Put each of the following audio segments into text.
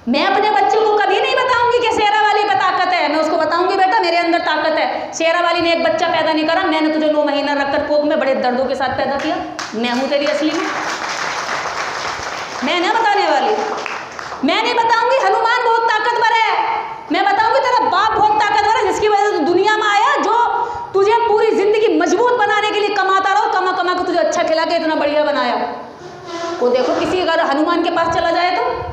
मैं अपने बच्चों को कभी नहीं बताऊंगी कि शेरा वाली पे ताकत है। मैं उसको बताऊंगी बेटा मेरे अंदर ताकत है। शेरा वाली ने एक बच्चा पैदा नहीं करा, मैंने तुझे 9 महीना रखकर कोख में बड़े दर्दों के साथ पैदा किया। मैं हूं तेरी असली में। मैं नहीं बताने वाली। मैं नहीं बताऊंगी हनुमान बहुत ताकतवर है। मैं बताऊंगी तेरा बाप बहुत ताकतवर है, जिसकी वजह से तू दुनिया में आया, जो तुझे पूरी जिंदगी मजबूत बनाने के लिए कमाता रहो, कमा कमा के तुझे अच्छा खिला के इतना बढ़िया बनाया। वो देखो किसी अगर हनुमान के पास चला जाए तो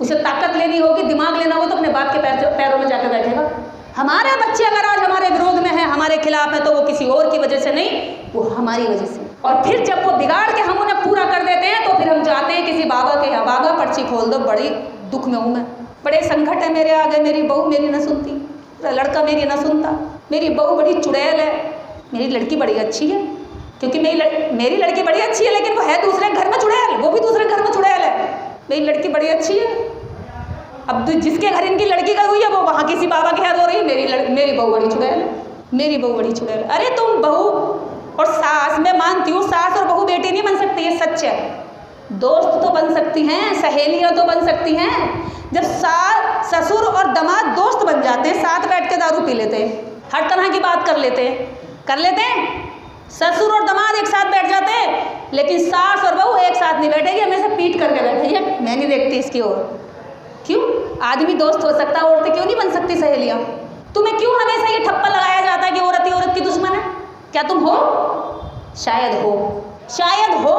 उसे ताकत लेनी होगी, दिमाग लेना होगा तो अपने बाप के पैरों में जाकर बैठेगा। हमारे बच्चे अगर आज हमारे विरोध में है, हमारे खिलाफ है, तो वो किसी और की वजह से नहीं, वो हमारी वजह से। और फिर जब वो बिगाड़ के हम उन्हें पूरा कर देते हैं तो फिर हम जाते हैं किसी बाबा के यहाँ, बाबा पर्ची खोल दो, बड़ी दुख में हूँ मैं, बड़े संकट है मेरे आगे, मेरी बहू मेरी ना सुनती, मेरा लड़का मेरी ना सुनता, मेरी बहू बड़ी चुड़ैल है, मेरी लड़की बड़ी अच्छी है, क्योंकि मेरी लड़की बड़ी अच्छी है लेकिन वो है दूसरे घर में चुड़ैल, वो भी दूसरे घर में चुड़ैल है। मेरी लड़की बड़ी अच्छी है, अब जिसके घर इनकी लड़की गई हुई है वो वहाँ किसी बाबा के यहाँ हो रही है, मेरी बहू बड़ी चुड़ैल है, मेरी बहू बड़ी चुड़ैल है। अरे तुम बहू और सास, मैं मानती हूँ सास और बहू बेटी नहीं बन सकती, ये सच है। दोस्त तो बन सकती हैं, सहेलियाँ तो बन सकती हैं। जब सास ससुर और दामाद दोस्त बन जाते हैं, साथ बैठ के दारू पी लेते हैं, हर तरह की बात कर लेते हैं, ससुर और दामाद एक साथ बैठ जाते हैं, लेकिन सास और बहू एक साथ नहीं बैठेगी, हमेशा पीट करके बैठेगी। मैं नहीं देखती इसकी ओर। क्यों? आदमी दोस्त हो सकता है, औरतें क्यों नहीं बन सकती सहेलियाँ? तुम्हें क्यों हमेशा ये ठप्पा लगाया जाता है कि औरत ही औरत की दुश्मन है? क्या तुम हो? शायद हो।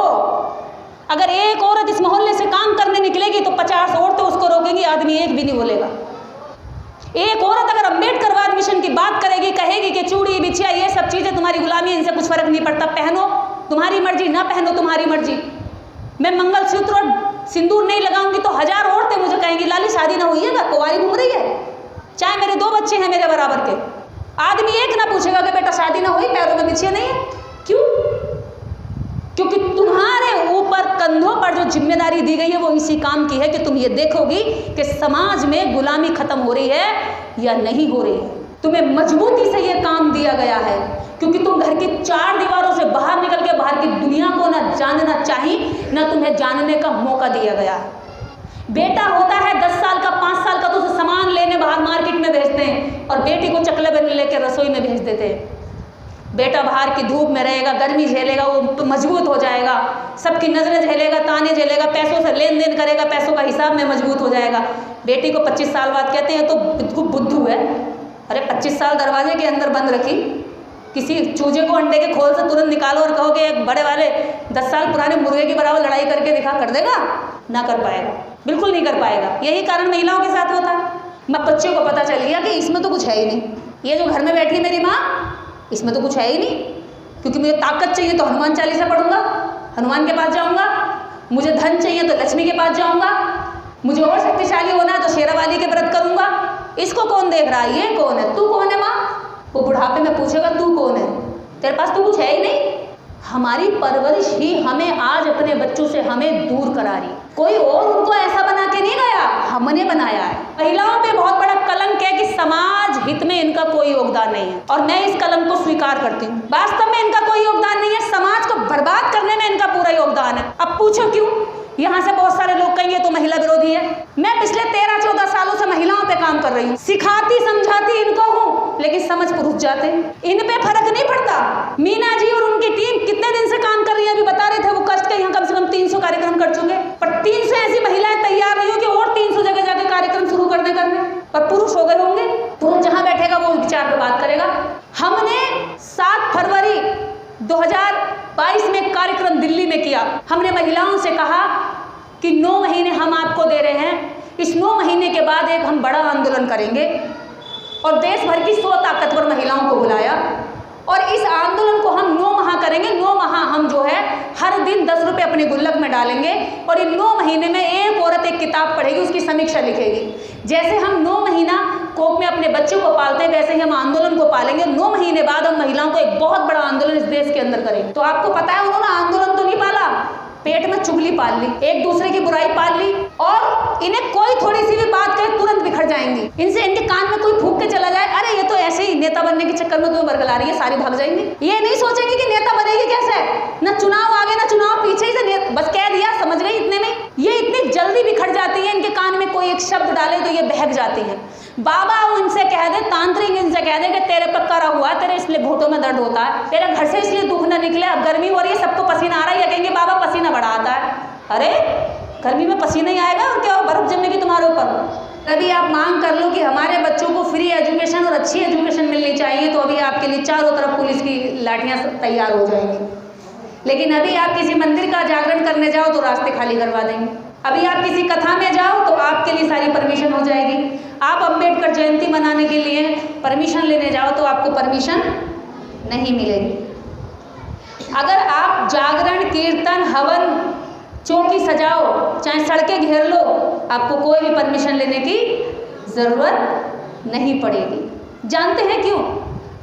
अगर एक औरत इस मोहल्ले से काम करने निकलेगी तो 50 औरतें उसको रोकेंगी, आदमी एक भी नहीं बोलेगा। एक औरत अगर अम्बेडकरवाद मिशन की बात करेगी, कहेगी कि चूड़ी बिछिया ये सब चीज़ें तुम्हारी गुलामी, इनसे कुछ फर्क नहीं पड़ता, पहनो तुम्हारी मर्जी, ना पहनो तुम्हारी मर्जी, मैं मंगलसूत्र और सिंदूर नहीं लगाऊंगी तो 1000 औरतें मुझे कहेंगी लाली शादी ना हुई है क्या, कुंवारी घूम रही है, चाहे मेरे 2 बच्चे हैं मेरे बराबर के। आदमी एक ना पूछेगा कि बेटा शादी ना हुई, पैरों में बिछिया नहीं है। क्यों? क्योंकि तुम्हारे ऊपर कंधों पर जो जिम्मेदारी दी गई है वो इसी काम की है कि तुम ये देखोगी कि समाज में गुलामी खत्म हो रही है या नहीं हो रही है। तुम्हें मजबूती से ये काम दिया गया है क्योंकि तुम घर की 4 दीवारों से बाहर निकल के बाहर की दुनिया को ना जानना चाहिए, ना तुम्हें जानने का मौका दिया गया है। बेटा होता है 10 साल का, 5 साल का, तो उसे सामान लेने बाहर मार्केट में भेजते हैं और बेटी को चकले बन लेकर रसोई में भेज देते हैं। बेटा बाहर की धूप में रहेगा, गर्मी झेलेगा, वो तो मजबूत हो जाएगा, सबकी नजरें झेलेगा, ताने झेलेगा, पैसों से लेन देन करेगा, पैसों का हिसाब में मजबूत हो जाएगा। बेटी को 25 साल बाद कहते हैं तो बुद्धू है। अरे 25 साल दरवाजे के अंदर बंद रखी, किसी चूजे को अंडे के खोल से तुरंत निकालो और कहो कि एक बड़े वाले 10 साल पुराने मुर्गे के बराबर लड़ाई करके दिखा, कर देगा? ना कर पाएगा, बिल्कुल नहीं कर पाएगा। यही कारण महिलाओं के साथ होता है। मैं बच्चे को पता चल गया कि इसमें तो कुछ है ही नहीं, ये जो घर में बैठी है मेरी माँ, इसमें तो कुछ है ही नहीं, क्योंकि मुझे ताकत चाहिए तो हनुमान चालीसा पढ़ूंगा, हनुमान के पास जाऊंगा, मुझे धन चाहिए तो लक्ष्मी के पास जाऊंगा, मुझे और शक्तिशाली होना है तो शेरावाली के व्रत करूंगा। इसको कौन देख रहा है? ये कौन है? तू कौन है माँ? वो बुढ़ापे में पूछेगा तू कौन है, तेरे पास तो कुछ है ही नहीं। हमारी परवरिश ही हमें आज अपने बच्चों से हमें दूर करा रही। कोई और उनको ऐसा बना के नहीं गया, हमने बनाया है। महिलाओं पे बहुत बड़ा कलंक है कि समाज हित में इनका कोई योगदान नहीं है, और मैं इस कलंक को स्वीकार करती हूँ। वास्तव में इनका कोई योगदान नहीं है, समाज को बर्बाद करने में इनका पूरा योगदान है। अब पूछो क्यों? यहाँ से बहुत सारे लोग कहेंगे तो महिला विरोधी है। मैं पिछले 13-14 सालों से महिलाओं पे काम कर रही हूँ, सिखाती समझाती इनको हूँ, लेकिन समझ पुरुष जाते हैं, इन पे फर्क नहीं पड़ता। मीना जी और उनकी टीम कितने दिन से काम कर रही है, अभी बता रहे थे वो कष्ट के यहाँ कम से कम 300 कार्यक्रम कर चुके, पर 300 ऐसी महिलाएं तैयार नहीं हो कि और 300 जगह जाके कार्यक्रम शुरू करने पर पुरुष हो गए होंगे। पुरुष जहाँ बैठेगा वो विचार पे बात करेगा। हमने 7 फरवरी 2022 में कार्यक्रम दिल्ली में किया। हमने महिलाओं से कहा कि 9 महीने हम आपको दे रहे हैं, इस 9 महीने के बाद एक हम बड़ा आंदोलन करेंगे, और देश भर की 100 ताकतवर महिलाओं को बुलाया, और इस आंदोलन को हम 9 माह करेंगे। 9 माह हम जो है हर दिन 10 रुपये अपने गुल्लक में डालेंगे, और इन 9 महीने में एक औरत एक किताब पढ़ेगी, उसकी समीक्षा लिखेगी। जैसे हम 9 महीना कोख में अपने बच्चों को पालते हैं, वैसे ही हम आंदोलन को पालेंगे। 9 महीने बाद हम महिलाओं को एक बहुत बड़ा आंदोलन इस देश के अंदर करेंगे। तो आपको पता है उन्होंने आंदोलन तो नहीं पाला, पेट में चुगली पाल ली, एक दूसरे की बुराई पाल ली, और इन्हें कोई थोड़ी सी भी बात कहे तुरंत बिखर जाएंगी। इनसे इनके कान में कोई फूंक के चला जाए, अरे ये तो ऐसे ही नेता बनने के चक्कर में तुम्हें बरगला रही है, सारी भाग जाएंगी। ये नहीं सोचेंगे कि नेता बनेगी कैसे, न चुनाव आगे न चुनाव पीछे, ही से बस कह दिया समझ गई इतने में। ये इतनी जल्दी पटरी बिखर जाती है, इनके कान में कोई एक शब्द डाले तो ये बहक जाती है। बाबा इनसे कह दे, तांत्रिक इनसे कह दे कि तेरे पे करा हुआ, तेरे इसलिए घोटों में दर्द होता है, तेरे घर से इसलिए दुख न निकले, अब गर्मी हो रही है सबको पसीना आ रहा है, या कहेंगे बाबा पसीना बड़ा आता है। अरे गर्मी में पसीना ही आएगा और क्या बर्फ जमेगी तुम्हारे ऊपर। अभी आप मांग कर लो कि हमारे बच्चों को फ्री एजुकेशन और अच्छी एजुकेशन मिलनी चाहिए, तो अभी आपके लिए चारों तरफ पुलिस की लाठियाँ तैयार हो जाएंगी। लेकिन अभी आप किसी मंदिर का जागरण करने जाओ तो रास्ते खाली करवा देंगे। अभी आप किसी कथा में जाओ तो आपके लिए सारी परमिशन हो जाएगी। आप अंबेडकर जयंती मनाने के लिए परमिशन लेने जाओ तो आपको परमिशन नहीं मिलेगी। अगर आप जागरण, कीर्तन, हवन, चौकी सजाओ, चाहे सड़कें घेर लो, आपको कोई भी परमिशन लेने की ज़रूरत नहीं पड़ेगी। जानते हैं क्यों?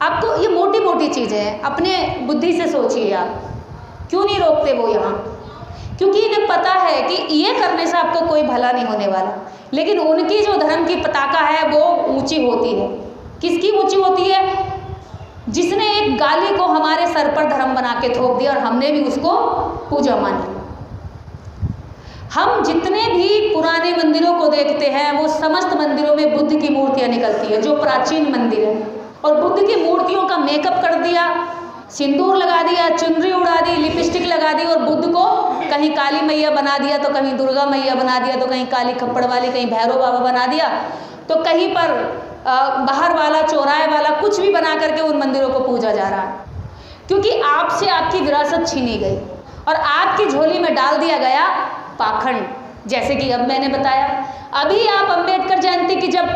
आपको ये मोटी मोटी चीज़ें हैं, अपने बुद्धि से सोचिए आप क्यों नहीं रोकते वो यहाँ। क्योंकि इन्हें पता है कि ये करने से आपको कोई भला नहीं होने वाला। लेकिन उनकी जो धर्म की पताका है वो ऊंची होती है। किसकी ऊंची होती है? जिसने एक गाली को हमारे सर पर धर्म बना के थोप दिया और हमने भी उसको पूजा मानी। हम जितने भी पुराने मंदिरों को देखते हैं वो समस्त मंदिरों में बुद्ध की मूर्तियां निकलती है, जो प्राचीन मंदिर है। और बुद्ध की मूर्तियों का मेकअप कर दिया, सिंदूर लगा दिया, चुनरी उड़ा दी, लिपस्टिक लगा दी और बुद्ध को कहीं काली मैया बना दिया तो कहीं दुर्गा मैया बना दिया तो कहीं काली खप्पड़ वाली, कहीं भैरव बाबा बना दिया, तो कहीं पर बाहर वाला, चौराहे वाला, कुछ भी बना करके उन मंदिरों को पूजा जा रहा है। क्योंकि आपसे आपकी विरासत छीनी गई और आपकी झोली में डाल दिया गया पाखंड। जैसे कि अब मैंने बताया, अभी आप अंबेडकर जयंती की जब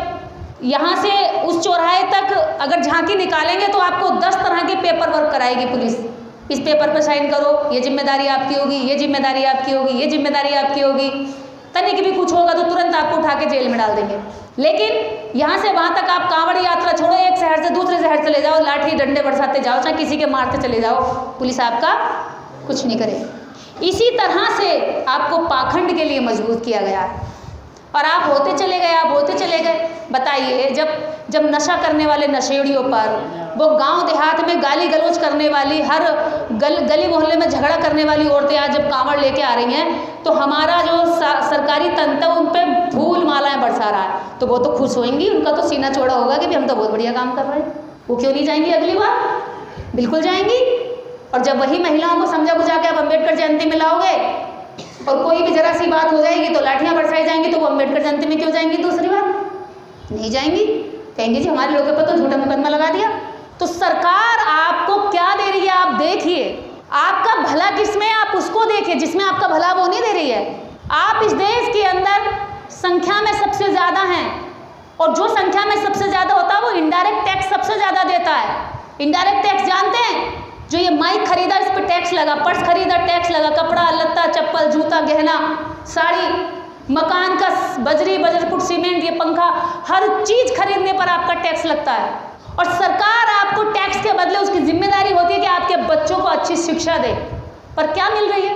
यहाँ से उस चौराहे तक अगर झांकी निकालेंगे तो आपको 10 तरह के पेपर वर्क कराएगी पुलिस। इस पेपर पर साइन करो, ये जिम्मेदारी आपकी होगी, ये जिम्मेदारी आपकी होगी, ये जिम्मेदारी आपकी होगी। तनिक भी कुछ होगा तो तुरंत आपको उठा के जेल में डाल देंगे। लेकिन यहाँ से वहाँ तक आप कांवड़ यात्रा छोड़ो, एक शहर से दूसरे शहर चले जाओ, लाठी डंडे बरसाते जाओ, चाहे किसी के मारते चले जाओ, पुलिस आपका कुछ नहीं करेगी। इसी तरह से आपको पाखंड के लिए मजबूर किया गया है और आप होते चले गए, आप होते चले गए। बताइए, जब नशा करने वाले नशेड़ियों पर, वो गांव देहात में गाली गलौज करने वाली, हर गली मोहल्ले में झगड़ा करने वाली औरतें आज जब कांवड़ लेके आ रही हैं तो हमारा जो सरकारी तंत्र उन पर फूल मालाएं बरसा रहा है, तो वो तो खुश होंगी, उनका तो सीना चौड़ा होगा कि हम तो बहुत बढ़िया काम कर रहे हैं। वो क्यों नहीं जाएंगी अगली बार? बिल्कुल जाएंगी। और जब वही महिलाओं को समझा बुझा के आप अम्बेडकर जयंती में लाओगे और कोई भी जरा सी बात हो जाएगी तो लाठियां बरसाई जाएंगी, तो वो अम्बेडकर जयंती में क्यों जाएंगी? दूसरी बार नहीं जाएंगी, कहेंगे जी हमारे लोगों पर तो झूठा मुकदमा लगा दिया। तो सरकार आपको क्या दे रही है आप देखिए, आपका भला किसमें, आप उसको देखिए जिसमें आपका भला वो नहीं दे रही है। आप इस देश के अंदर संख्या में सबसे ज़्यादा हैं और जो संख्या में सबसे ज़्यादा होता है वो इनडायरेक्ट टैक्स सबसे ज़्यादा देता है। इनडायरेक्ट टैक्स जानते हैं? जो ये माइक खरीदा इस पर टैक्स लगा, पर्स खरीदा टैक्स लगा, कपड़ा लत्ता चप्पल जूता गहना साड़ी, मकान का बजरी बजरपुट सीमेंट, ये पंखा, हर चीज़ खरीदने पर आपका टैक्स लगता है। और सरकार आपको टैक्स के बदले उसकी जिम्मेदारी होती है कि आपके बच्चों को अच्छी शिक्षा दे। पर क्या मिल रही है?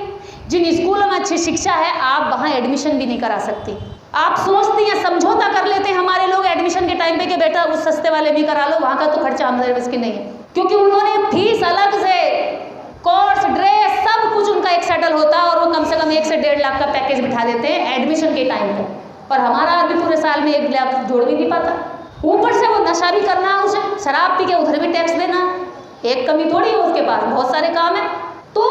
जिन स्कूलों में अच्छी शिक्षा है आप वहाँ एडमिशन भी नहीं करा सकती। आप सोचती हैं, समझौता कर लेते हैं हमारे लोग एडमिशन के टाइम पे कि बेटा उस सस्ते वाले भी करा लो, वहाँ का तो खर्चा हमारे बस की नहीं है, क्योंकि उन्होंने फीस अलग से, कोर्स, ड्रेस, सब कुछ उनका एक सेटल होता है और वो कम से कम 1 से 1.5 लाख का पैकेज बिठा देते हैं एडमिशन के टाइम पर। और हमारा आदमी पूरे साल में 1 लाख जोड़ भी नहीं पाता। ऊपर से वो नशा भी करना है, उसे शराब पी के उधर भी टैक्स देना, एक कमी थोड़ी है उसके पास, बहुत सारे काम है। तो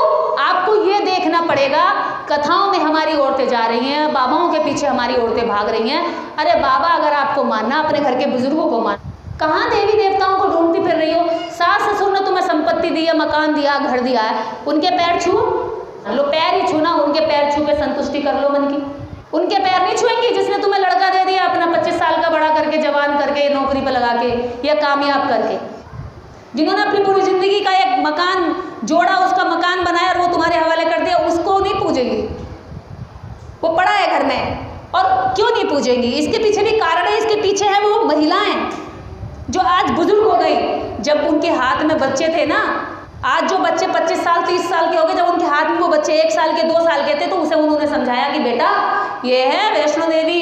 आपको ये देखना पड़ेगा, कथाओं में हमारी औरतें जा रही हैं, बाबाओं के पीछे हमारी औरतें भाग रही हैं। अरे बाबा, अगर आपको मानना, अपने घर के बुजुर्गों को मान, कहाँ देवी देवताओं को ढूंढती फिर रही हो? सास ससुर ने तुम्हें संपत्ति दी है, मकान दिया, घर दिया है, उनके पैर छू लो, पैर ही छूना, उनके पैर छू के संतुष्टि कर लो मन की। उनके पैर नहीं छुएंगे जिसने तुम्हें लड़का दे दिया अपना 25 साल का बड़ा करके, जवान करके, नौकरी पर लगा के या कामयाब करके, जिन्होंने अपनी पूरी जिंदगी का एक मकान जोड़ा, उसका मकान बनाया और वो तुम्हारे हवाले कर दिया, उसको नहीं पूजेंगी। वो पड़ा है घर में। और क्यों नहीं पूजेंगी? इसके पीछे भी कारण है। इसके पीछे है वो महिलाएं जो आज बुजुर्ग हो गई। जब उनके हाथ में बच्चे थे ना, आज जो बच्चे 25 साल 30 साल के हो गए, जब उनके हाथ में वो बच्चे 1 साल के 2 साल के थे तो उसे उन्होंने समझाया कि बेटा ये है वैष्णो देवी,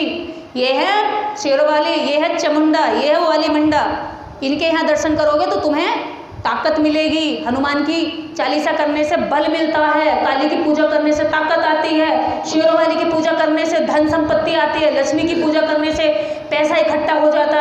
ये है शेरोवाली, ये है चामुंडा, ये है वाली मंडा, इनके यहाँ दर्शन करोगे तो तुम्हें ताकत मिलेगी। हनुमान की चालीसा करने से बल मिलता है, काली की पूजा करने से ताकत आती है, शेरों वाली की पूजा करने से धन संपत्ति आती है, लक्ष्मी की पूजा करने से पैसा इकट्ठा हो जाता